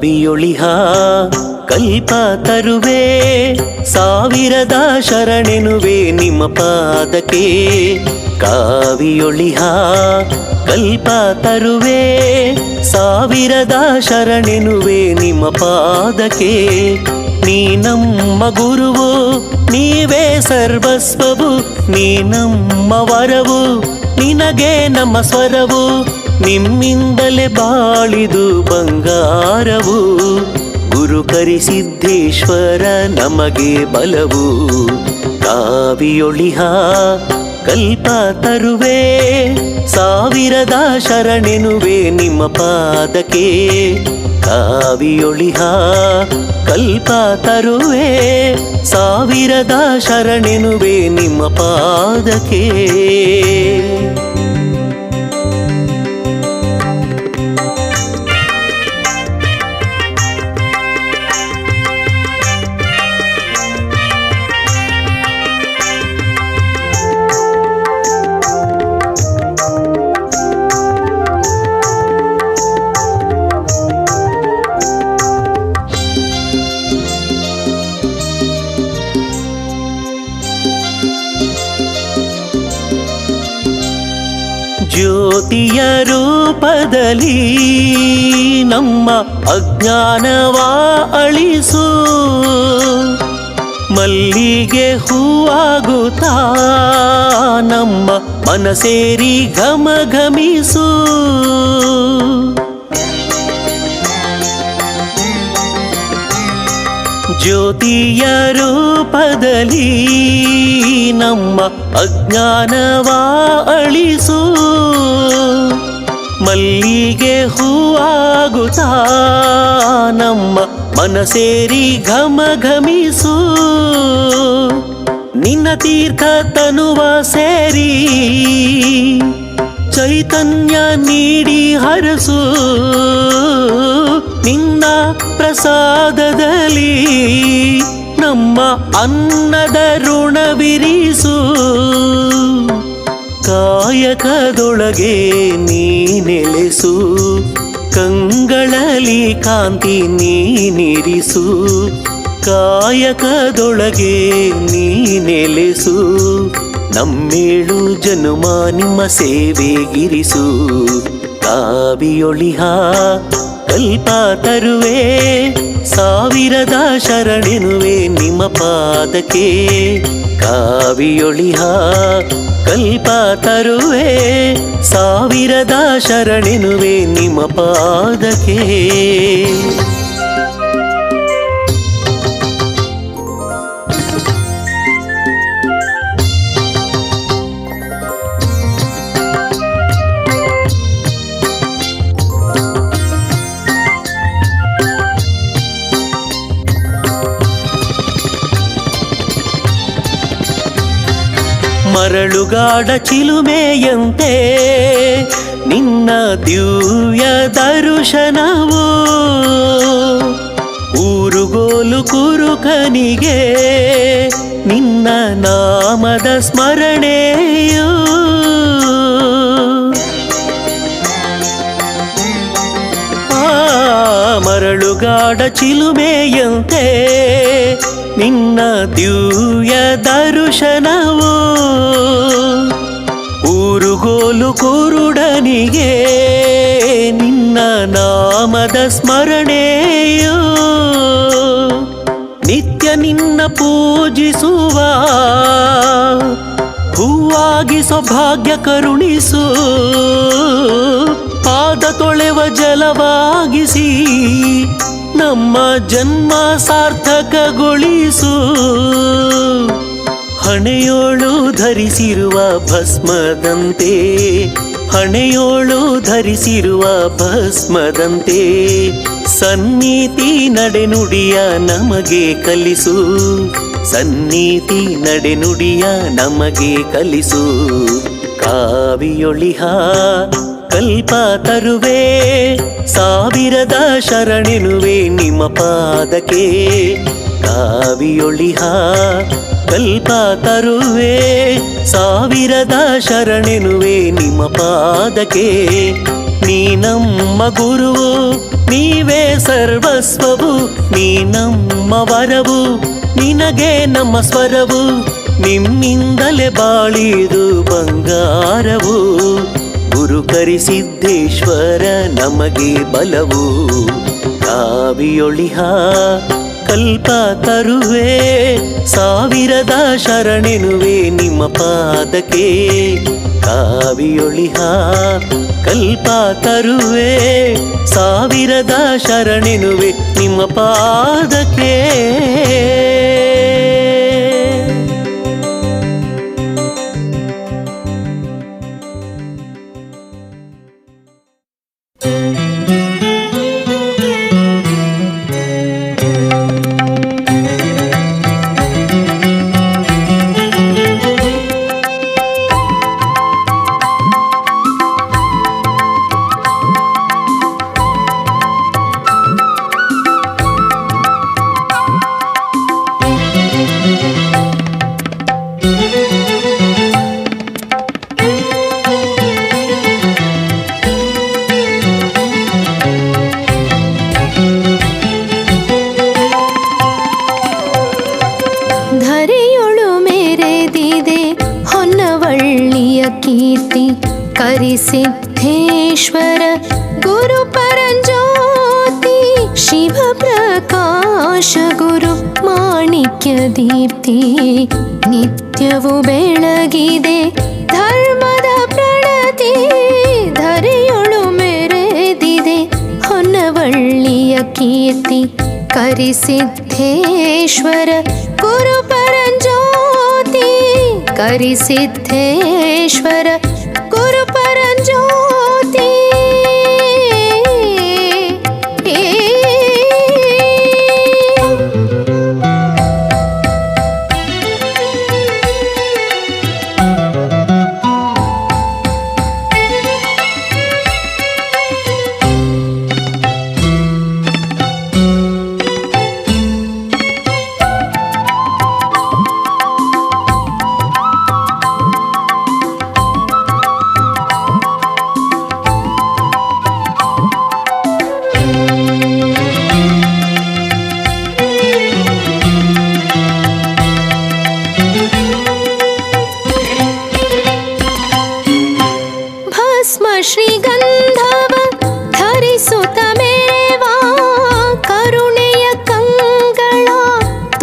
ಕಾವಿಯೊಳಿಹ ಕಲ್ಪ ತರುವೆ ಸಾವಿರದ ಶರಣೆನುವೆ ನಿಮ್ಮ ಪಾದಕ್ಕೆ. ಕಾವಿಯೊಳಿಹ ಕಲ್ಪ ತರುವೆ ಸಾವಿರದ ಶರಣೆನುವೆ ನಿಮ್ಮ ಪಾದಕ್ಕೆ. ನೀ ನಮ್ಮ ಗುರುವು ನೀವೇ ಸರ್ವಸ್ವವು, ನೀ ನಮ್ಮ ವರವು ನಿನಗೆ ನಮ್ಮ ಸ್ವರವು. ನಿಮ್ಮಿಂದಲೇ ಬಾಳಿದು ಬಂಗಾರವು, ಗುರು ಕರಿಸಿದ್ದೇಶ್ವರ ನಮಗೆ ಬಲವು. ಕಾವಿಯೊಳಿಹ ಕಲ್ಪ ತರುವೆ ಸಾವಿರದ ಶರಣೆನುವೆ ನಿಮ್ಮ ಪಾದಕ್ಕೆ. ಕಾವಿಯೊಳಿಹ ಕಲ್ಪ ತರುವೆ ಸಾವಿರದ ಶರಣೆನುವೆ ನಿಮ್ಮ ಪಾದಕ್ಕೆ. ಜ್ಯೋತಿಯ ರೂಪದಲ್ಲಿ ನಮ್ಮ ಅಜ್ಞಾನವ ಅಳಿಸು, ಮಲ್ಲಿಗೆ ಹೂವಾಗುತ್ತಾ ನಮ್ಮ ಮನಸೇರಿ ಘಮಘಮಿಸು. ಜ್ಯೋತಿಯ ರೂಪದಲ್ಲಿ ನಮ್ಮ ಅಜ್ಞಾನವ ಅಳಿಸು, ಮಲ್ಲಿಗೆ ಹೂವಾಗುತ್ತಾ ನಮ್ಮ ಮನಸೇರಿ ಘಮಘಮಿಸು. ನಿನ್ನ ತೀರ್ಥ ತನುವ ಸೇರಿ ಚೈತನ್ಯ ನೀಡಿ ಹರಸು, ನಿನ್ನ ಪ್ರಸಾದದಲ್ಲಿ ನಮ್ಮ ಅನ್ನದ ಋಣವಿರಿಸು. ಕಾಯಕದೊಳಗೆ ನೀ ನೆಲೆಸು, ಕಂಗಳಲ್ಲಿ ಕಾಂತಿ ನೀನಿರಿಸು. ಕಾಯಕದೊಳಗೆ ನೀ ನೆಲೆಸು, ನಮ್ಮೇಳು ಜನುಮ ನಿಮ್ಮ ಸೇವೆಗಿರಿಸು. ಕಾವಿಯೊಳಿಹ ಕಲ್ಪ ತರುವೆ ಸಾವಿರದ ಶರಣೆನುವೆ ನಿಮ್ಮ ಪಾದಕ್ಕೆ. ಕಾವಿಯೊಳಿಹ ಕಲ್ಪ ತರುವೆ ಸಾವಿರದ ಶರಣೆನುವೆ ನಿಮ್ಮ ಪಾದಕ್ಕೆ. ಮರಳುಗಾಡ ಚಿಲುಮೆಯಂತೆ ನಿನ್ನ ದಿವ್ಯ ದರ್ಶನವು, ಊರುಗೋಲು ಕುರುಕನಿಗೆ ನಿನ್ನ ನಾಮದ ಸ್ಮರಣೆಯು. ಮರಳುಗಾಡ ಚಿಲುಮೆಯಂತೆ ನಿನ್ನ ದಿವ್ಯ ದರ್ಶನವು, ಊರುಗೋಲು ಕುರುಡನಿಗೆ ನಿನ್ನ ನಾಮದ ಸ್ಮರಣೆಯು. ನಿತ್ಯ ನಿನ್ನ ಪೂಜಿಸುವ ಹೂವಾಗಿ ಸೌಭಾಗ್ಯ ಕರುಣಿಸು, ಪಾದ ತೊಳೆವ ಜಲವಾಗಿಸಿ ನಮ್ಮ ಜನ್ಮ ಸಾರ್ಥಕಗೊಳಿಸು. ಹಣೆಯೋಳು ಧರಿಸಿರುವ ಭಸ್ಮದಂತೆ, ಹಣೆಯೋಳು ಧರಿಸಿರುವ ಭಸ್ಮದಂತೆ ಸನ್ನಿಧಿ ನಡೆನುಡಿಯ ನಮಗೆ ಕಲಿಸು. ಸನ್ನಿಧಿ ನಡೆನುಡಿಯ ನಮಗೆ ಕಲಿಸು. ಕಾವಿಯೊಳಿಹ ಕಲ್ಪ ತರುವೆ ಸಾವಿರದ ಶರಣೆನುವೆ ನಿಮ್ಮ ಪಾದಕ್ಕೆ. ಕಾವಿಯೊಳಿಹ ಕಲ್ಪ ತರುವೆ ಸಾವಿರದ ಶರಣೆನುವೆ ನಿಮ್ಮ ಪಾದಕ್ಕೆ. ನೀ ನಮ್ಮ ಗುರುವು ನೀವೇ ಸರ್ವಸ್ವವು, ನೀ ನಮ್ಮ ವರವು, ನಿನಗೆ ನಮ್ಮ ಸ್ವರವು, ನಿಮ್ಮಿಂದಲೇ ಬಾಳಿದು ಬಂಗಾರವು. ಗುರು ಕರಿಸಿದ್ದೇಶ್ವರ ನಮಗೆ ಬಲವು, ಕಾವಿಯೊಳಿಹ ಕಲ್ಪ ತರುವೆ, ಸಾವಿರದ ಶರಣೆನುವೆ ನಿಮ್ಮ ಪಾದಕ್ಕೆ. ಕಾವಿಯೊಳಿಹ ಕಲ್ಪ ತರುವೆ, ಸಾವಿರದ ಶರಣೆನುವೆ ನಿಮ್ಮ ಪಾದಕ್ಕೆ. ಕೀರ್ತಿ ಕರಿಸಿದ್ದೇಶ್ವರ ಗುರು ಪರಂಜ್ಯೋತಿ, ಶಿವ ಪ್ರಕಾಶ ಗುರು ಮಾಣಿಕ್ಯ ದೀಪ್ತಿ, ನಿತ್ಯವೂ ಬೆಳಗಿದೆ ಧರ್ಮದ ಪ್ರಣತಿ. ಧರೆಯೊಳು ಮೆರೆದಿದೆ ಹೊನ್ನವಳ್ಳಿಯ ಕೀರ್ತಿ ಕರಿಸಿದ್ದೇಶ್ವರ ಗುರು ಪರಂಜ್ಯೋತಿ, ಕರಿಸಿದ್ದೇಶ್ವರ ಗುರು ಪರಂಜ್ಯೋತಿ. ಶ್ರೀಗಂಧವ ಧರಿಸುತ್ತ ಮೇವಾ, ಕರುಣೆಯ ಕಂಗಳ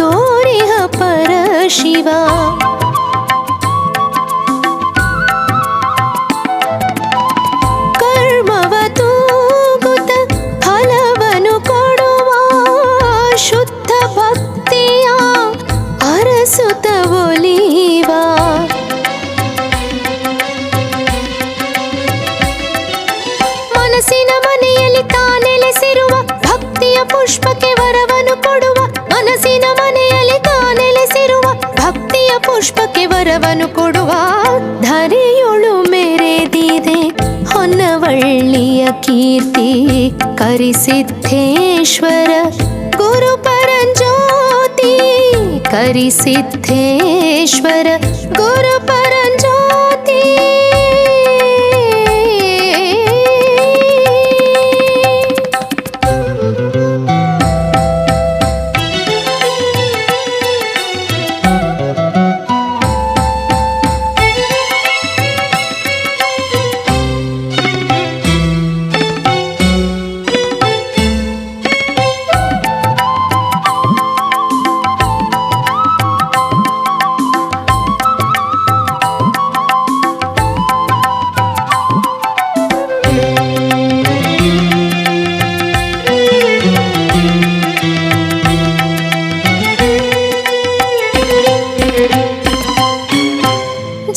ತೋರಿಹ ಪರಶಿವ. ಕರ್ಮವ ತೂಗುತ್ತ ಫಲವನು ಕೊಡುವ, ಶುದ್ಧ ಭಕ್ತಿಯ ಅರಸುತ್ತ ಒಲಿವ. ಮನಸ್ಸಿನ ಮನೆಯಲ್ಲಿ ತಾನೆಲೆಸಿರುವ ಭಕ್ತಿಯ ಪುಷ್ಪಕ್ಕೆ ವರವನ್ನು ಕೊಡುವ, ಮನಸ್ಸಿನ ಮನೆಯಲ್ಲಿ ತಾನೆಲೆಸಿರುವ ಭಕ್ತಿಯ ಪುಷ್ಪಕ್ಕೆ ವರವನ್ನು ಕೊಡುವ. ಧರೆಯೊಳು ಮೆರೆದಿದೆ ಹೊನ್ನವಳ್ಳಿಯ ಕೀರ್ತಿ ಕರಿಸಿದ್ದೇಶ್ವರ ಗುರು ಪರಂಜ್ಯೋತಿ, ಕರಿಸಿದ್ದೇಶ್ವರ ಗುರು ಪರಂಜ್ಯೋತಿ.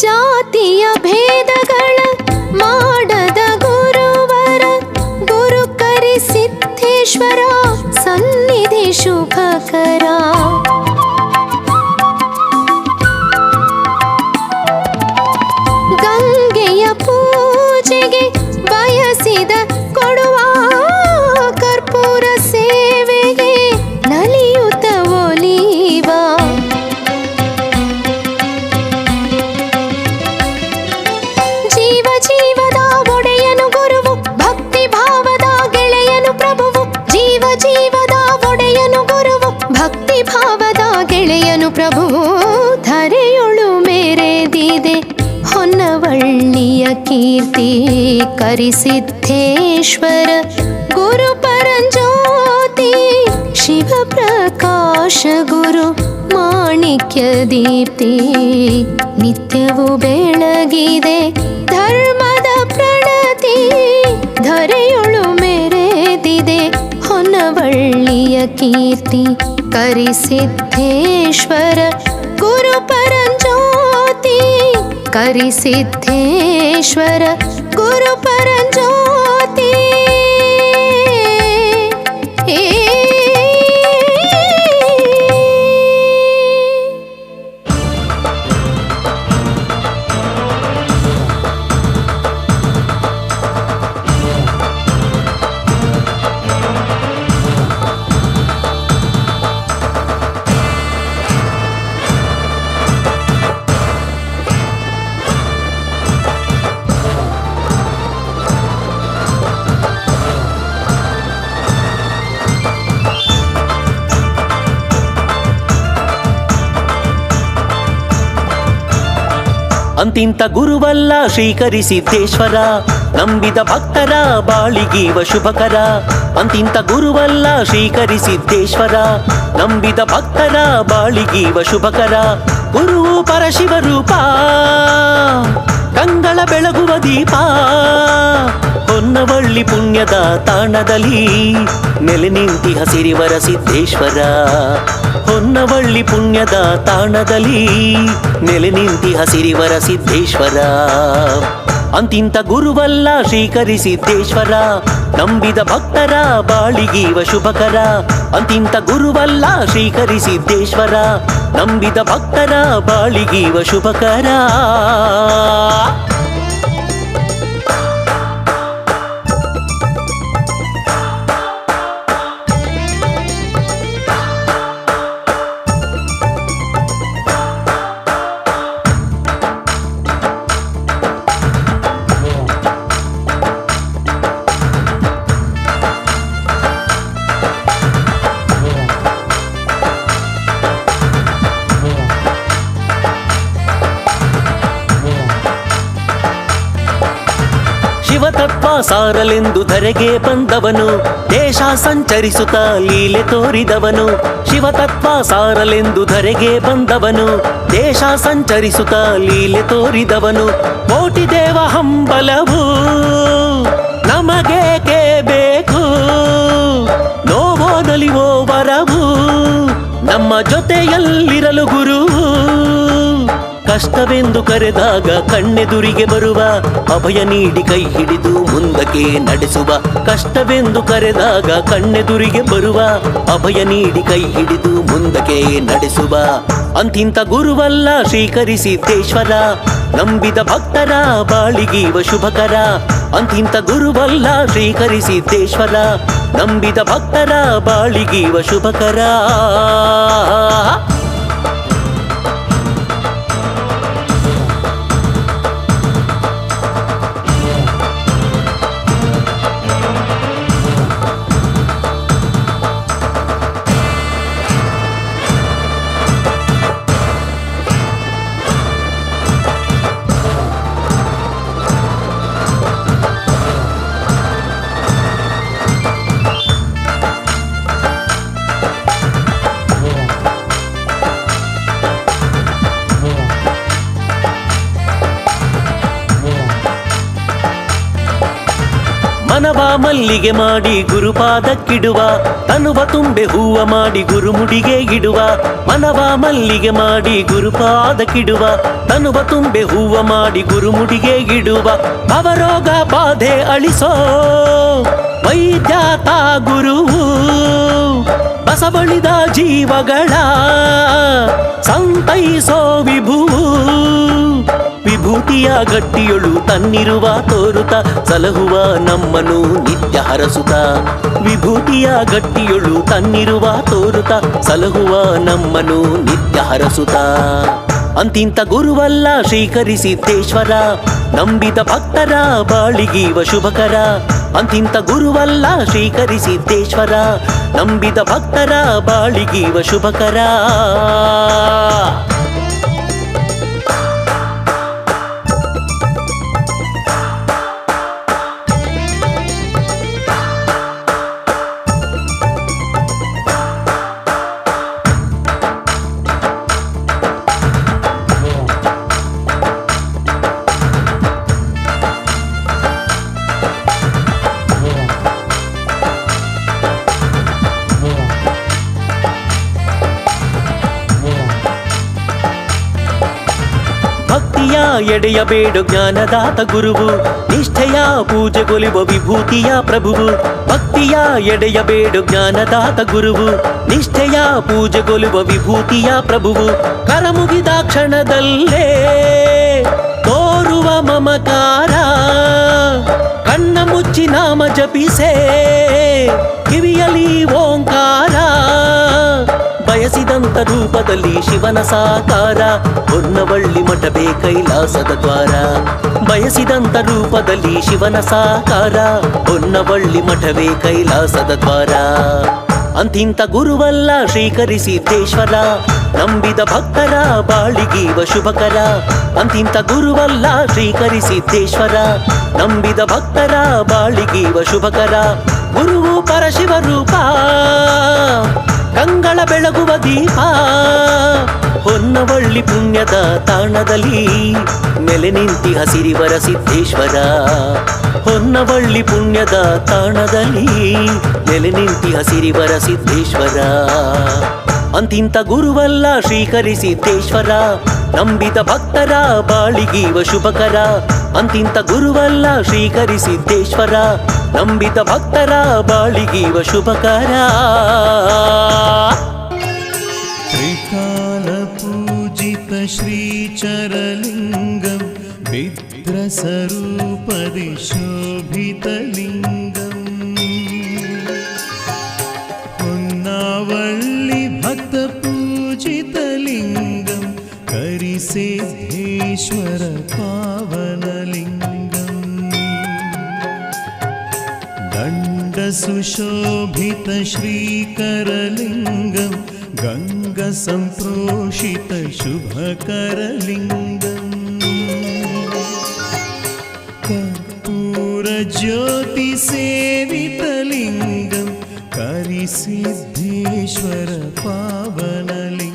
ಜಾತಿಯ ಭೇದಗಳ ಮಾಡದ ಗುರುವರ ಗುರು ಕರಿಸಿದ್ದೇಶ್ವರ ಸನ್ನಿಧಿ ಶುಭಕರ. ಗಂಗೆಯ ಪೂಜೆಗೆ ಬಯಸಿದ ಕೊಡುವ, ಕರ್ಪೂರ ಸೇವೆಗೆ ನಲಿಯುತ್ತ ಒಲಿವ. ಜೀವ ಜೀವದ ಒಡೆಯನು ಗುರುವು, ಭಕ್ತಿ ಭಾವದ ಗೆಳೆಯನು ಪ್ರಭುವು, ಅವನು ಪ್ರಭುವು ಧರೆಯೊಳು ಮೇರೆದಿದೆ ಹೊನ್ನವಳ್ಳಿಯ ಕೀರ್ತಿ ಕರಿಸಿದ್ಧೇಶ್ವರ ಗುರು ಪರಂಜ್ಯೋತಿ ಶಿವ ಪ್ರಕಾಶ ಗುರು ಮಾಣಿಕ್ಯ ದೀಪ್ತಿ ನಿತ್ಯವೂ ಬೆಳಗಿದೆ ಧರ್ಮದ ಪ್ರಣತಿ ಧರೆಯೊಳು ಮೆರೆದಿದೆ ಹೊನ್ನವಳ್ಳಿಯ ಕೀರ್ತಿ ಕರಿಸಿದ್ಧೇಶ್ವರ ಗುರು ಪರಂಜ್ಯೋತಿ ಕರಿಸಿದ್ಧೇಶ್ವರ ಗುರು ಪರಂಜ್ಯೋತಿ ಅಂತಿಂತ ಗುರುವಲ್ಲ ಶ್ರೀಕರಿಸಿದ್ದೇಶ್ವರ ನಂಬಿದ ಭಕ್ತರ ಬಾಳಿಗೀವ ಶುಭಕರ ಅಂತಿಂತ ಗುರುವಲ್ಲ ಶ್ರೀಕರಿಸಿದ್ದೇಶ್ವರ ನಂಬಿದ ಭಕ್ತರ ಬಾಳಿಗೀವ ಶುಭಕರ ಗುರುವು ಪರಶಿವ ರೂಪ ಕಂಗಳ ಬೆಳಗುವ ದೀಪ ಹೊನ್ನವಳ್ಳಿ ಪುಣ್ಯದ ತಾಣದಲ್ಲಿ ನೆಲೆ ನಿಂತಿ ಹಸಿರಿವರ ಸಿದ್ದೇಶ್ವರ ಹೊನ್ನವಳ್ಳಿ ಪುಣ್ಯದ ತಾಣದಲ್ಲಿ ನೆಲೆ ನಿಂತಿ ಹಸಿರಿವರ ಸಿದ್ದೇಶ್ವರ ಅಂತಿಂತ ಗುರುವಲ್ಲ ಶ್ರೀಕರಿಸಿದ್ದೇಶ್ವರ ನಂಬಿದ ಭಕ್ತರ ಬಾಳಿಗೀವ ಶುಭಕರ ಅಂತಿಂತ ಗುರುವಲ್ಲ ಶ್ರೀಕರಿಸಿದ್ದೇಶ್ವರ ನಂಬಿದ ಭಕ್ತರ ಬಾಳಿಗೀವ ಶುಭಕರ ಶಿವತತ್ವ ಸಾರಲೆಂದು ಧರೆಗೆ ಬಂದವನು ದೇಶ ಸಂಚರಿಸುತ್ತ ಲೀಲೆ ತೋರಿದವನು ಶಿವತತ್ವ ಸಾರಲೆಂದು ಧರೆಗೆ ಬಂದವನು ದೇಶ ಸಂಚರಿಸುತ್ತ ಲೀಲೆ ತೋರಿದವನು ಕೋಟಿ ದೇವ ಹಂಬಲವು ನಮಗೇಕೆ ಬೇಕು ನೋವೋ ನಲಿವೋ ವರವು ನಮ್ಮ ಜೊತೆಯಲ್ಲಿರಲು ಗುರು ಕಷ್ಟವೆಂದು ಕರೆದಾಗ ಕಣ್ಣೆದುರಿಗೆ ಬರುವ ಅಭಯ ನೀಡಿ ಕೈ ಹಿಡಿದು ಮುಂದಕ್ಕೆ ನಡೆಸುವ ಕಷ್ಟವೆಂದು ಕರೆದಾಗ ಕಣ್ಣೆದುರಿಗೆ ಬರುವ ಅಭಯ ನೀಡಿ ಕೈ ಹಿಡಿದು ಮುಂದಕ್ಕೆ ನಡೆಸುವ ಅಂತಿಂತ ಗುರುವಲ್ಲ ಶ್ರೀಕರಿಸಿದ್ದೇಶ್ವರ ನಂಬಿದ ಭಕ್ತರ ಬಾಳಿಗೀವ ಶುಭಕರ ಅಂತಿಂತ ಗುರುವಲ್ಲ ಶ್ರೀಕರಿಸಿದ್ದೇಶ್ವರ ನಂಬಿದ ಭಕ್ತರ ಬಾಳಿಗೀವ ಶುಭಕರ ಮನವ ಮಲ್ಲಿಗೆ ಮಾಡಿ ಗುರುಪಾದಕ್ಕಿಡುವ ತನುವ ತುಂಬೆ ಹೂವ ಮಾಡಿ ಗುರುಮುಡಿಗೆ ಇಡುವ ಮನವ ಮಲ್ಲಿಗೆ ಮಾಡಿ ಗುರುಪಾದಕ್ಕಿಡುವ ತನುವ ತುಂಬೆ ಹೂವ ಮಾಡಿ ಗುರುಮುಡಿಗೆ ಇಡುವ ಭವರೋಗ ಬಾಧೆ ಅಳಿಸೋ ವೈದ್ಯಾತ ಗುರುವು ಬಸವಳಿದ ಜೀವಗಳ ಸಂತೈಸೋ ವಿಭುವು ವಿಭೂತಿಯ ಗಟ್ಟಿಯೊಳು ತನ್ನಿರುವ ತೋರುತ ಸಲಹುವ ನಮ್ಮನು ನಿತ್ಯ ಹರಸುತ್ತ ವಿಭೂತಿಯ ಗಟ್ಟಿಯೊಳು ತನ್ನಿರುವ ತೋರುತ ಸಲಹುವ ನಮ್ಮನು ನಿತ್ಯ ಹರಸುತ್ತ ಅಂತಿಂತ ಗುರುವಲ್ಲ ಶ್ರೀಕರಿಸಿದ್ದೇಶ್ವರ ನಂಬಿದ ಭಕ್ತರ ಬಾಳಿಗೀವ ಶುಭಕರ ಅಂತಿಂತ ಗುರುವಲ್ಲ ಶ್ರೀಕರಿಸಿದ್ದೇಶ್ವರ ನಂಬಿದ ಭಕ್ತರ ಬಾಳಿಗೀವ ಶುಭಕರ ಭಕ್ತಿಯ ಎಡೆಯಬೇಡು ಜ್ಞಾನದಾತ ಗುರುವು, ನಿಷ್ಠೆಯ ಪೂಜೆಗೊಲಿವ ವಿಭೂತಿಯ ಪ್ರಭುವು. ಭಕ್ತಿಯ ಎಡೆಯಬೇಡು ಜ್ಞಾನದಾತ ಗುರುವು, ನಿಷ್ಠೆಯ ಪೂಜೆಗೊಲಿವ ವಿಭೂತಿಯ ಪ್ರಭುವು. ಕರಮುಗಿದ ಕ್ಷಣದಲ್ಲೇ ತೋರುವ ಮಮಕಾರ, ಕಣ್ಣ ಮುಚ್ಚಿ ನಾಮ ಜಪಿಸೇ ಕಿವಿಯಲಿ ಓಂಕಾರ. ಬಯಸಿದಂತ ರೂಪದಲ್ಲಿ ಶಿವನ ಸಾಕಾರ, ಹೊನ್ನವಳ್ಳಿ ಮಠವೇ ಕೈಲಾಸದ ದ್ವಾರ. ಬಯಸಿದಂತ ರೂಪದಲ್ಲಿ ಶಿವನ ಸಾಕಾರ, ಹೊನ್ನವಳ್ಳಿ ಮಠವೇ ಕೈಲಾಸದ ದ್ವಾರ. ಅಂತಿಂತ ಗುರುವಲ್ಲ ಶ್ರೀಕರಿಸಿದ್ದೇಶ್ವರ, ನಂಬಿದ ಭಕ್ತರ ಬಾಳಿಗೀವ ಶುಭಕರ. ಅಂತಿಂತ ಗುರುವಲ್ಲ ಶ್ರೀಕರಿಸಿದ್ದೇಶ್ವರ, ನಂಬಿದ ಭಕ್ತರ ಬಾಳಿಗೀವ ಶುಭಕರ. ಗುರುವು ಪರಶಿವ ರೂಪ, ಕಂಗಳ ಬೆಳಗುವ ದೀಪ. ಹೊನ್ನವಳ್ಳಿ ಪುಣ್ಯದ ತಾಣದಲ್ಲಿ ನೆಲೆ ನಿಂತಿ ಹಸಿರಿವರ ಸಿದ್ದೇಶ್ವರ. ಹೊನ್ನವಳ್ಳಿ ಪುಣ್ಯದ ತಾಣದಲ್ಲಿ ನೆಲೆ ನಿಂತಿ ಹಸಿರಿವರ ಸಿದ್ದೇಶ್ವರ. ಅಂತಿಂತ ಗುರುವಲ್ಲ ಶ್ರೀಕರಿಸಿದ್ದೇಶ್ವರ, ನಂಬಿದ ಭಕ್ತರ ಬಾಳಿಗೀವ ಶುಭಕರ. ಅಂತಿಂತ ಗುರುವಲ್ಲ ಶ್ರೀಕರಿಸಿದ್ದೇಶ್ವರ, ನಂಬಿದ ಭಕ್ತರ ಬಾಳಿಗೀವ ಶುಭಕರ. ತ್ರಿಕಾಲ ಪೂಜಿತ ಶ್ರೀಚರಲಿಂಗಂ, ವಿದ್ರಸರೂಪದಿ ಶೋಭಿತಲಿಂಗಂ. ಹೊನ್ನಾವಳ್ಳಿ ಭಕ್ತ ಪೂಜಿತಲಿಂಗಂ, ಕರಿಸಿದ್ದೇಶ್ವರ ಪಾವನಲಿಂಗಂ. ದಂಡ ಸುಶೋಭಿತ ಶ್ರೀಕರಲಿಂಗಂ, ಗಂಗಾ ಸಂಪ್ರೋಷಿತ ಶುಭಕರಲಿಂಗಂ. ಕರ್ಪೂರ ಜ್ಯೋತಿ ಸೇವಿತಲಿಂಗಂ, ಕರಿಸಿದ್ದೇಶ್ವರ ಪಾವನಲಿಂಗಂ.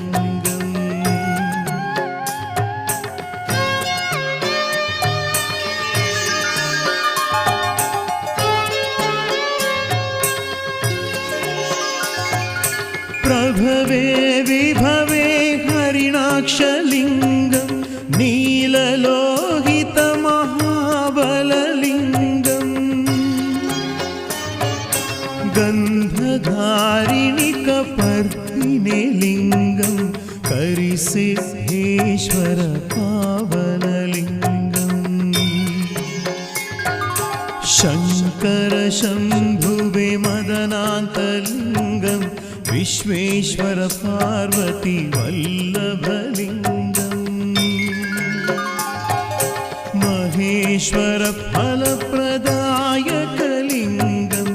प्रभवे विभवे हरिणाक्षलिंगं, नीललोहित महाबललिंगं. गंधधारिणि कपर्दिने लिंगं, करिसिद्धेश्वर पावनलिंगं. शंकर शंभुवे मदनान्तलिंगं, विश्वेश्वर पार्वती वल्लभलिंगं. महेश्वर फलप्रदायकलिंगं,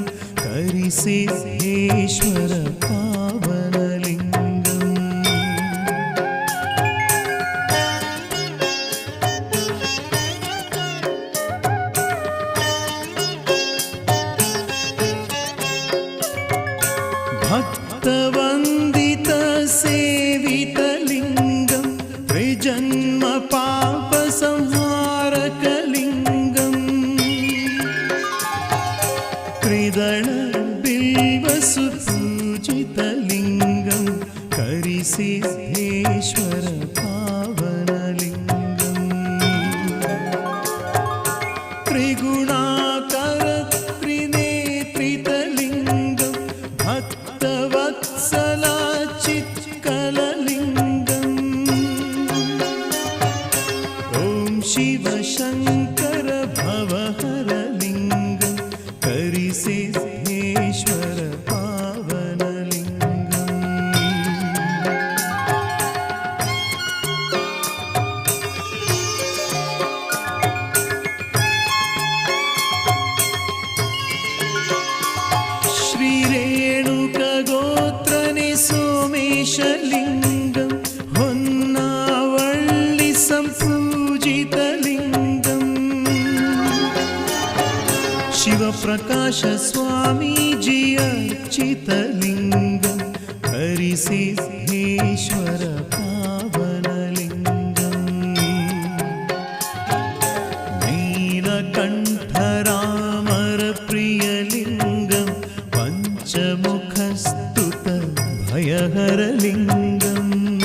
करिसिद्धेश्वर पावनलिंगं. भक्तवन्दित सेवितलिंगं, त्रिजन्म पापसंहारकलिंगं. त्रिदल बिल्वसुपूजितलिंगं, करिसिद्धेश्वर पावनलिंगं. त्रिगुणाकर त्रिनेत्रितलिंगं, भक्तवत्सला चित्कललिंगं. ॐ शिव शंकर भवहरलिंगं, करिसिद्धेश्वर पावनलिंगं. श्रीरेणुकगोत्रने सोमेशलिंगं, ಹೊನ್ನಾವಳ್ಳಿ ಸಂಪೂಜಿತಲಿಂಗಂ. ಶಿವಪ್ರಕಾಶ ಸ್ವಾಮೀಜಿ ಅರ್ಚಿತಲಿಂಗಂ, ಹರಿಸಿದ್ದೇಶ್ವರ ಪಾವನಲಿಂಗಂ. ನೀಲಕಂಠರಾಮರ ಪ್ರಿಯಲಿಂಗಂ, ಪಂಚಮುಖಸ್ತುತ ಭಯಹರಲಿಂಗಂ.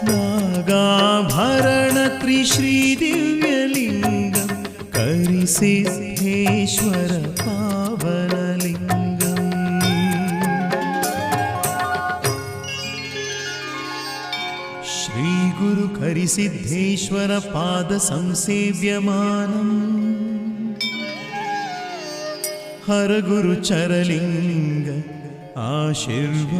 ನಾಗಾ श्रीदिव्यलिङ्गं करिसिद्धेश्वर पावनलिङ्गम् श्रीगुरु करिसिद्धेश्वर पादसंसेव्यमानम् हरगुरुचरलिङ्ग आशीर्वादलभ्यम्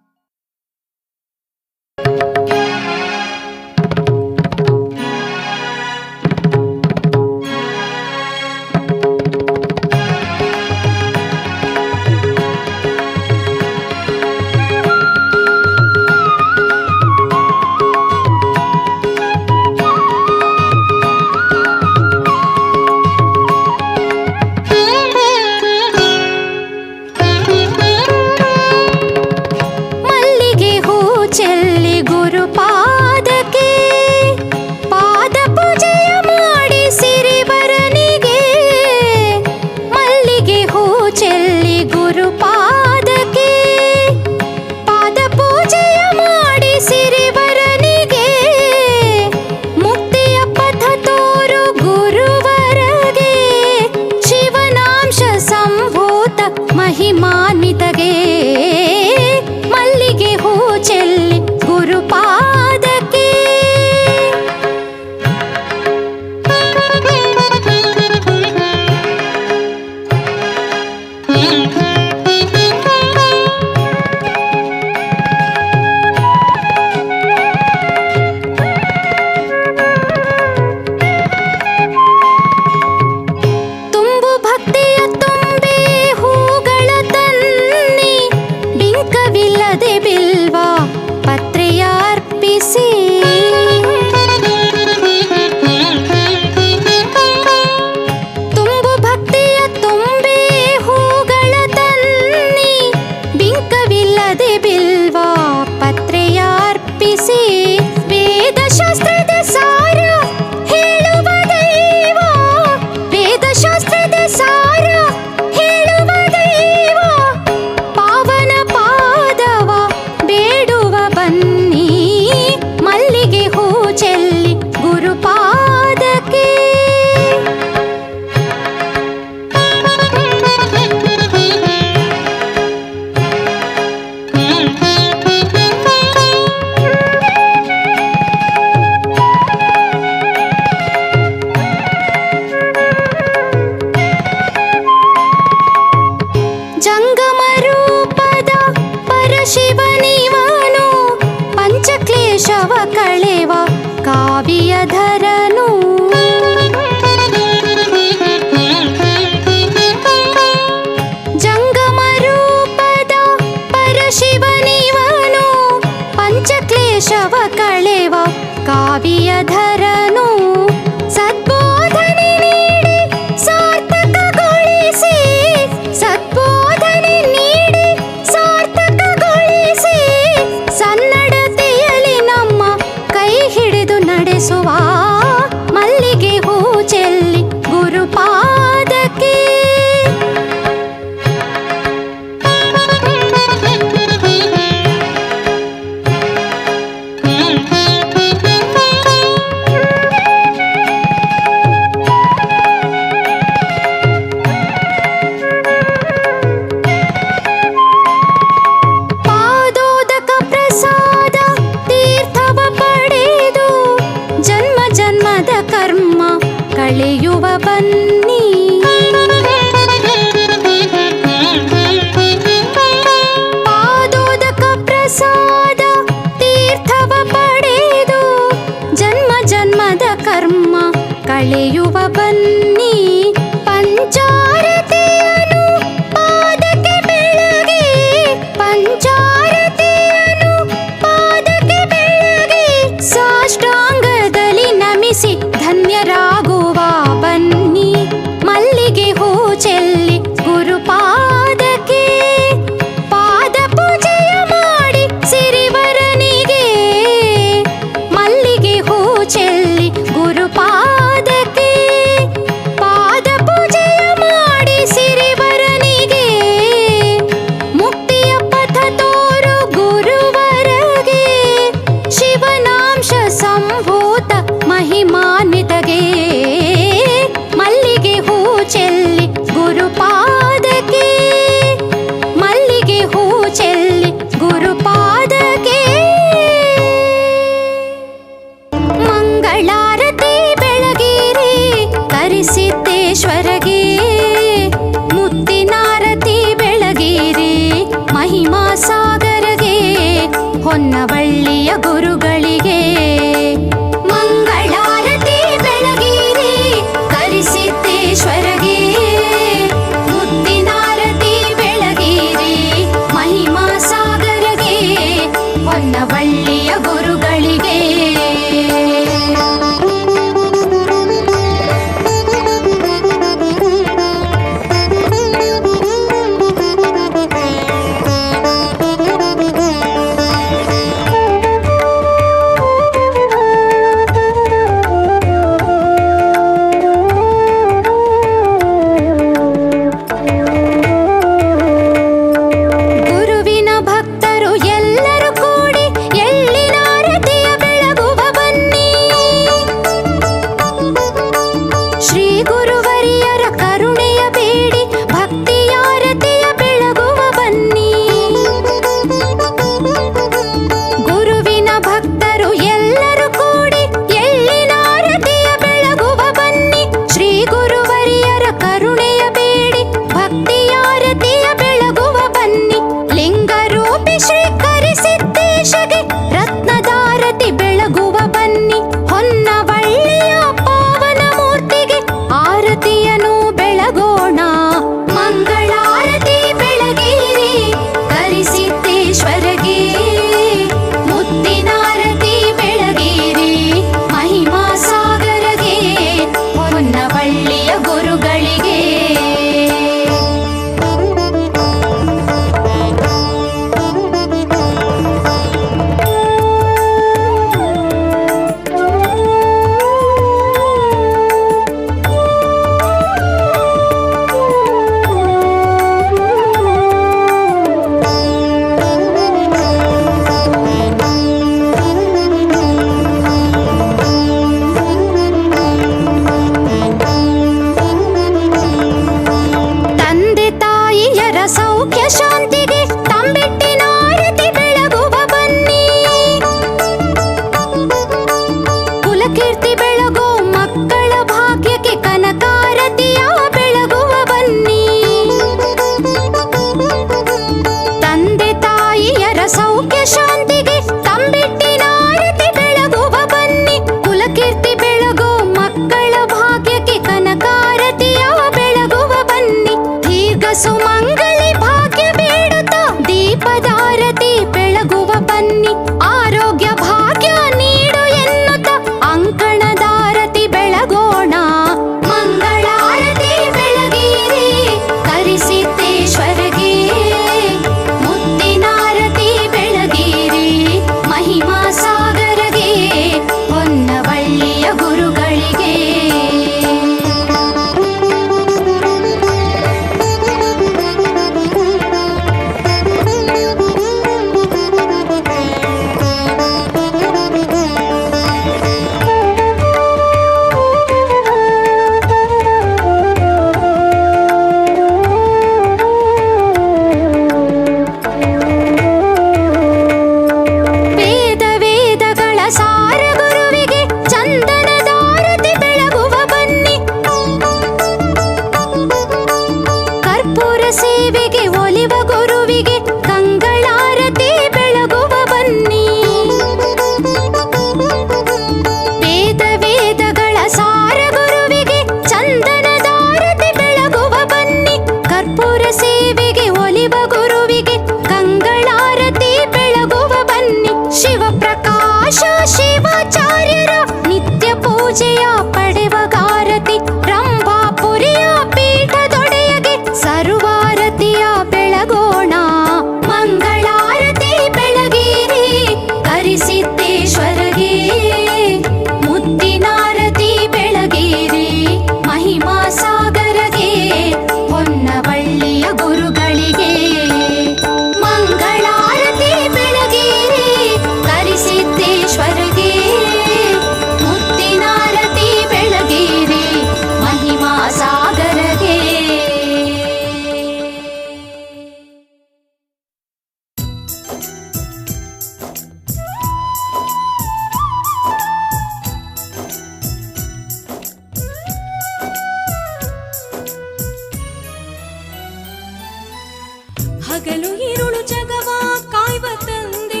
ಹಗಲು ഇരുಳು ಜಗವ ಕಾಯ್ವ ತಂದೆ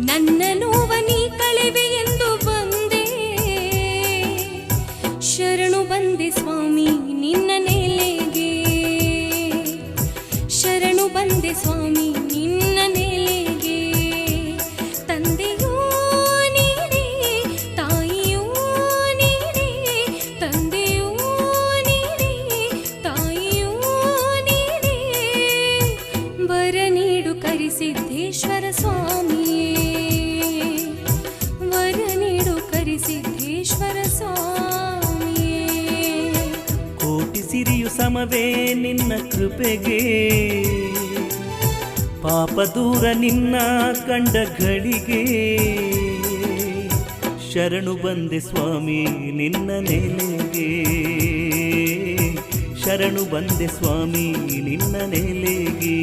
ನನ್ನ ನೋವ ನೀ ಕಳೆವೆ ಎಂದು ಬಂದೆ ಶರಣು ಬಂದೆ ಸ್ವಾಮಿ ನಿನ್ನ ನೆಲೆಗೆ ಶರಣು ಬಂದೆ ಸ್ವಾಮಿ ನಿನ್ನ ನೆಲೆಗೆ ತಂದೆಯೂ ನೀನೇ ತಾಯಿಯೂ ನೀನೇ ತಂದೆಯೂ ನೀನೇ ತಾಯಿಯೂ ನೀನೇ ವರ ನೀಡು ಕರಿಸಿದ್ದೇಶ್ವರ ಸ್ವಾಮಿಯೇ ವರ ನೀಡು ಕರಿಸಿದ್ದೇಶ್ವರ ಸ್ವಾಮಿಯೇ ಕೋಟಿ ಸಿರಿಯು ಸಮವೇ ನಿನ್ನ ಕೃಪೆಗೆ ಪಾಪ ದೂರ ನಿನ್ನ ಕಂಡ ಗಳಿಗೆ ಶರಣು ಬಂದೆ ಸ್ವಾಮಿ ನಿನ್ನ ನೆಲೆಗೆ ಶರಣು ಬಂದೆ ಸ್ವಾಮಿ ನಿನ್ನ ನೆಲೆಗೆ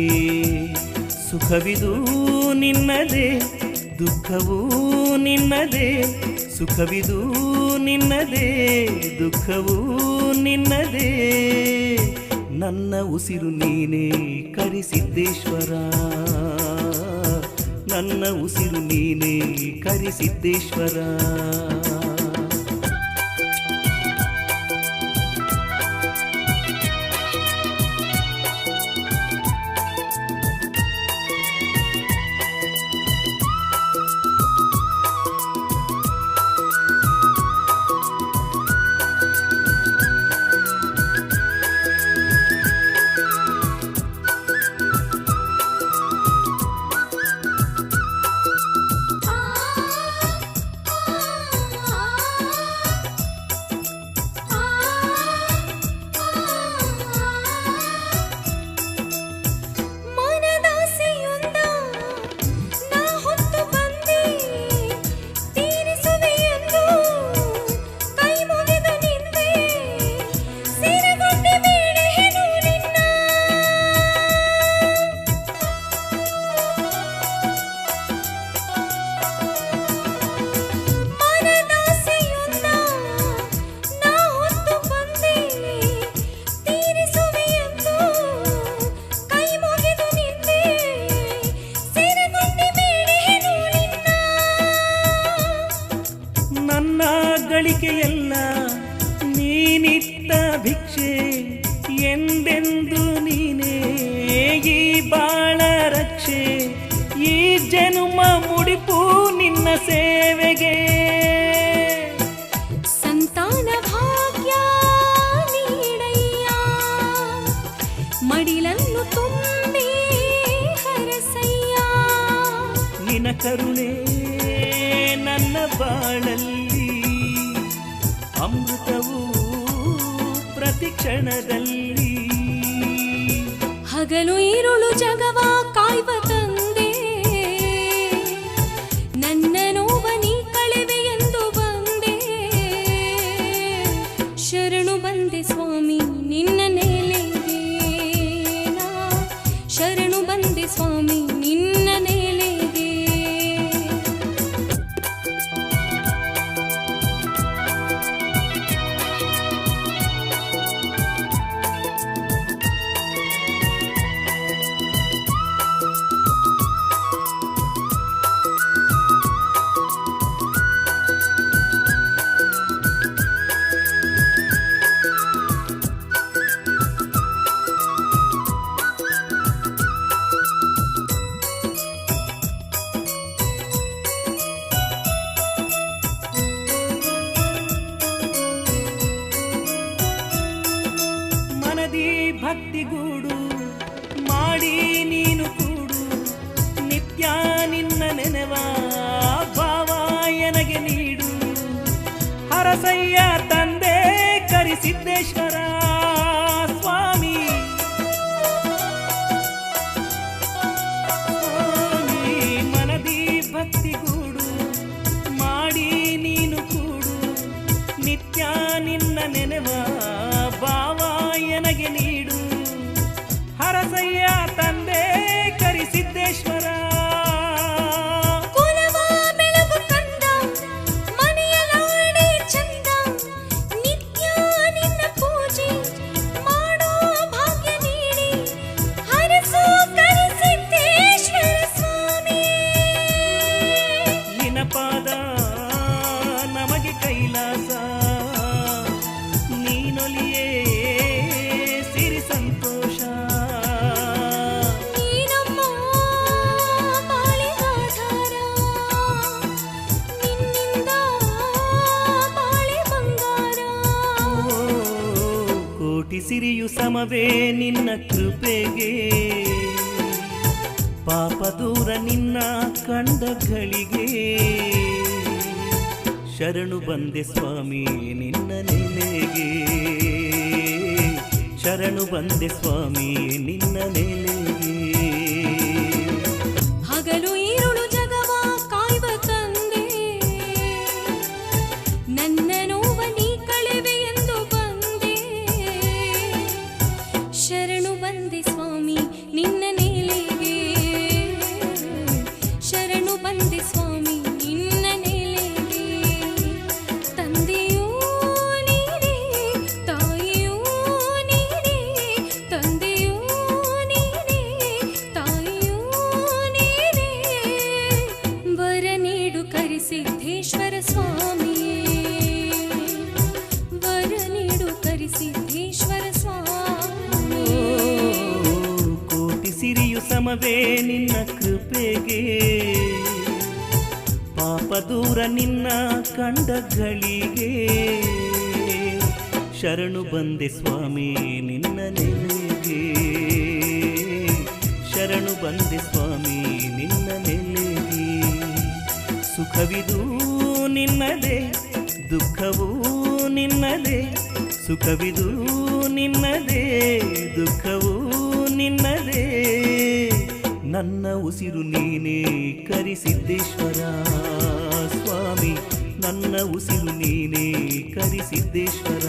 ಸುಖವಿದು ನಿನ್ನದೇ ದುಃಖವೂ ನಿನ್ನದೇ ಸುಖವಿದು ನಿನ್ನದೇ ದುಃಖವೂ ನಿನ್ನದೇ ನನ್ನ ಉಸಿರು ನೀನೇ ಕರಿಸಿದ್ದೇಶ್ವರ ನನ್ನ ಉಸಿರು ನೀನೇ ಕರಿಸಿದ್ದೇಶ್ವರ ಗಳಿಕೆಯೆಲ್ಲ ನೀನಿತ್ತ ಭಿಕ್ಷೆ ಎಂದೆಂದು ನೀನೇ ಈ ಬಾಳ ರಕ್ಷೆ ಈ ಜನುಮ ಮುಡಿಪು ನಿನ್ನ ಸೇವೆಗೆ ಸಂತಾನ ಭಾಗ್ಯ ನೀಡಯ್ಯ ಮಡಿಲನ್ನು ತುಂಬಿ ಹರಸಯ್ಯ ನಿನ್ನ ಕರುಣೆ ನನ್ನ ಬಾಳಲ್ಲಿ ಅಮೃತವು ಪ್ರತಿ ಕ್ಷಣದಲ್ಲಿ ಹಗಲು ഇരുಳು ಜಗವ ಕಾಯ್ವ ತಂದೆ ನನ್ನ ನೋವ ನೀ ಕಳೆವೆ ಎಂದು ಬಂದೆ ಶರಣು ಬಂದೆ ಸ್ವಾಮಿ ನಿನ್ನ ನೆಲೆಗೆ ನಾ ಶರಣು ಬಂದೆ ಸ್ವಾಮಿ ನಿನ್ನ ನೆಲೆಗೆ ಭಕ್ತಿಗೂಡು ಮಾಡಿ ನೀನು ಕೂಡು ನಿತ್ಯ ನಿನ್ನ ನೆನೆವ ಭಾವ ಎನಗೆ ನೀಡು ಹರಸಯ್ಯ ತಂದೆ ಕರಿಸಿದ್ದೇಶ್ವರ ಸ್ವಾಮಿ ಮನದಿ ಭಕ್ತಿಗೂಡು ಮಾಡಿ ನೀನು ಕೂಡು ನಿತ್ಯ ನಿನ್ನ ನೆನೆವ ಭಾವ ಎನಗೆ ನೀಡು ಹರಸಯ್ಯ ತಂದೆ ಕರಿಸಿದ್ದೇಶ್ವರ ಕುಲವ ಬೆಳಗು ಕಂದ ಮನೆಯ ಲಾಡಿ ಚಂದ ನಿತ್ಯ ನಿನ್ನ ಪೂಜೆ ಕೋಟಿ ಸಿರಿಯು ಸಮವೇ ನಿನ್ನ ಕೃಪೆಗೆ, ಪಾಪ ದೂರ ನಿನ್ನ ಕಂಡ ಗಳಿಗೆ. ಶರಣು ಬಂದೆ ಸ್ವಾಮಿ ನಿನ್ನ ನೆಲೆಗೆ, ಶರಣು ಬಂದೆ ಸ್ವಾಮಿ ನಿನ್ನ ನೆಲೆಗೆ. ಹಗಲು ಈರುಳು ಜಗವ ಕಾಯುವ ತಂದೆ, ನನ್ನ ನೋವ ನೀ ಕಳೆವೆ ಎಂದು ಬಂದೆ. ಶರಣು ಬಂದೆ ಸ್ವಾಮಿ ನಿನ್ನ ನೆಲೆಗೆ, ಶರಣು ಬಂದೆ ಸ್ವಾಮಿ ನಿನ್ನ ನೆಲೆಗೆ. ತಂದೆಯೂ ನೀನೇ, ತಾಯಿಯೂ ನೀನೇ, ತಂದೆಯೂ ನೀನೇ, ತಾಯಿಯೂ ನೀನೇ. ವರ ನೀಡು ಕರಿಸಿದ್ದೇಶ್ವರ ಸ್ವಾಮಿಯೇ, ವರ ನೀಡು ಕರಿಸಿದ್ದೇಶ್ವರ ಸ್ವಾಮಿ. ಕೋಟಿ ಸಿರಿಯು ಸಮವೇ ನಿನ್ನ ಕೃಪೆಗೆ, ಪಾಪ ದೂರ ನಿನ್ನ ಕಂಡ ಗಳಿಗೆ. ಶರಣು ಬಂದೆ ಸ್ವಾಮಿ ನಿನ್ನ ನೆಲೆಗೆ, ಶರಣು ಬಂದೆ ಸ್ವಾಮಿ ನಿನ್ನ ನೆಲೆಗೆ. ಸುಖವಿದು ನಿನ್ನದೇ, ದುಃಖವೂ ನಿನ್ನದೇ, ಸುಖವಿದು ನಿನ್ನದೇ, ದುಃಖವೂ ನಿನ್ನದೇ. ನನ್ನ ಉಸಿರು ನೀನೇ ಕರಿಸಿದ್ದೇಶ್ವರ ಸ್ವಾಮಿ, ನನ್ನ ಉಸಿರು ನೀನೇ ಕರಿಸಿದ್ದೇಶ್ವರ.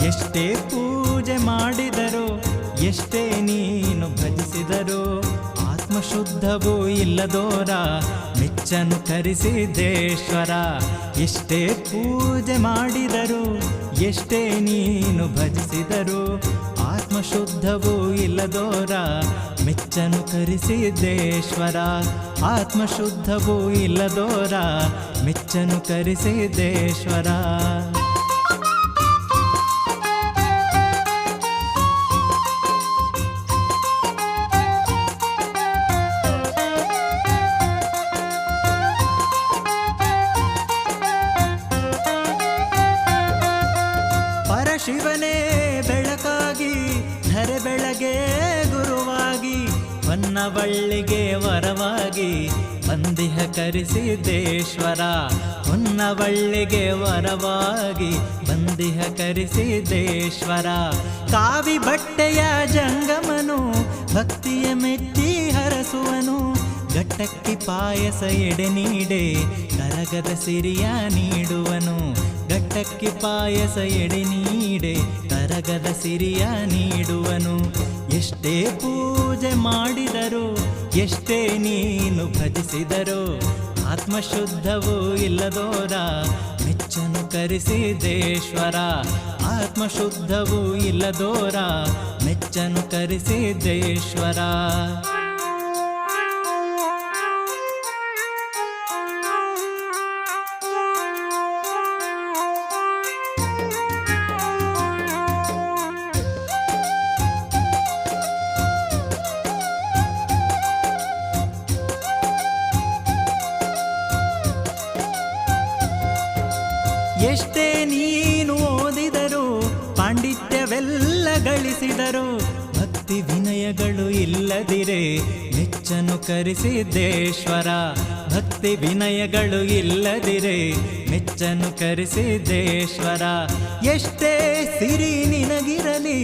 ಎಷ್ಟೇ ಪೂಜೆ ಮಾಡಿದರೂ, ಎಷ್ಟೇ ನೀನು ಭಜಿಸಿದರೂ, ಆತ್ಮಶುದ್ಧವೂ ಇಲ್ಲದೋರ ಮೆಚ್ಚನು ಕರಿಸಿದ್ದೇಶ್ವರ. ಎಷ್ಟೇ ಪೂಜೆ ಮಾಡಿದರೂ, ಎಷ್ಟೇ ನೀನು ಭಜಿಸಿದರೂ, ಆತ್ಮಶುದ್ಧವೂ ಇಲ್ಲದೋರ ಮೆಚ್ಚನು ಕರಿಸಿದ್ದೇಶ್ವರ. ಆತ್ಮಶುದ್ಧವೂ ಇಲ್ಲದೋರ ಮೆಚ್ಚನು ಕರಿಸಿದ್ದೇಶ್ವರ. ಶಿವನೇ ಬೆಳಕಾಗಿ, ಧರೆ ಬೆಳಗ್ಗೆ ಗುರುವಾಗಿ, ಹೊನ್ನವಳ್ಳಿಗೆ ವರವಾಗಿ ಬಂದಿಹ ಕರಿಸಿದ್ದೇಶ್ವರ. ಹೊನ್ನವಳ್ಳಿಗೆ ವರವಾಗಿ ಬಂದಿಹ ಕರಿಸಿದ್ದೇಶ್ವರ. ಕಾವಿ ಬಟ್ಟೆಯ ಜಂಗಮನು ಭಕ್ತಿಯ ಮೆಚ್ಚಿ ಹರಸುವನು. ಘಟ್ಟಕ್ಕಿ ಪಾಯಸ ಎಡೆ ನೀಡೆ ಕರಗದ ಸಿರಿಯ ನೀಡುವನು. ಘಟ್ಟಕ್ಕಿ ಪಾಯಸ ಎಡೆ ನೀಡೆ ಕರಗದ ಸಿರಿಯ ನೀಡುವನು. ಎಷ್ಟೇ ಪೂಜೆ ಮಾಡಿದರೂ, ಎಷ್ಟೇ ನೀನು ಭಜಿಸಿದರೂ, ಆತ್ಮಶುದ್ಧವೂ ಇಲ್ಲದೋರ ಮೆಚ್ಚನು ಕರಿಸಿದ್ದೇಶ್ವರ. ಆತ್ಮಶುದ್ಧವೂ ಇಲ್ಲದೋರ ಮೆಚ್ಚನು ಕರಿಸಿದ್ದೇಶ್ವರ. ಎಷ್ಟೇ ನೀನು ಓದಿದರು, ಪಾಂಡಿತ್ಯವೆಲ್ಲ ಗಳಿಸಿದರು, ಭಕ್ತಿ ವಿನಯಗಳು ಇಲ್ಲದಿರೆ ಮೆಚ್ಚನು ಕರಿಸಿದ್ದೇಶ್ವರ. ಭಕ್ತಿ ವಿನಯಗಳು ಇಲ್ಲದಿರೆ ಮೆಚ್ಚನು ಕರಿಸಿದ್ದೇಶ್ವರ. ಎಷ್ಟೇ ಸಿರಿ ನಿನಗಿರಲಿ,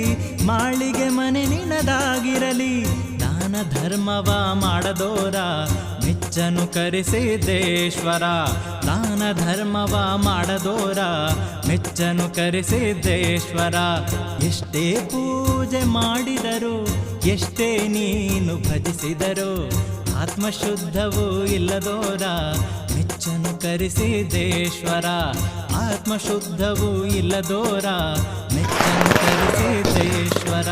ಮಾಳಿಗೆ ಮನೆ ನಿನದಾಗಿರಲಿ, ದಾನ ಧರ್ಮವ ಮಾಡದೋರ ಮೆಚ್ಚನು ಕರಿಸಿದ್ದೇಶ್ವರ. ದಾನ ಧರ್ಮವ ಮಾಡದೋರ ಮೆಚ್ಚನು ಕರಿಸಿದ್ದೇಶ್ವರ. ಎಷ್ಟೇ ಪೂಜೆ ಮಾಡಿದರು, ಎಷ್ಟೇ ನೀನು ಭಜಿಸಿದರು, ಆತ್ಮಶುದ್ಧವೂ ಇಲ್ಲದೋರ ಮೆಚ್ಚನು ಕರಿಸಿದ್ದೇಶ್ವರ. ಆತ್ಮಶುದ್ಧವೂ ಇಲ್ಲದೋರ ಮೆಚ್ಚನು ಕರಿಸಿದ್ದೇಶ್ವರ.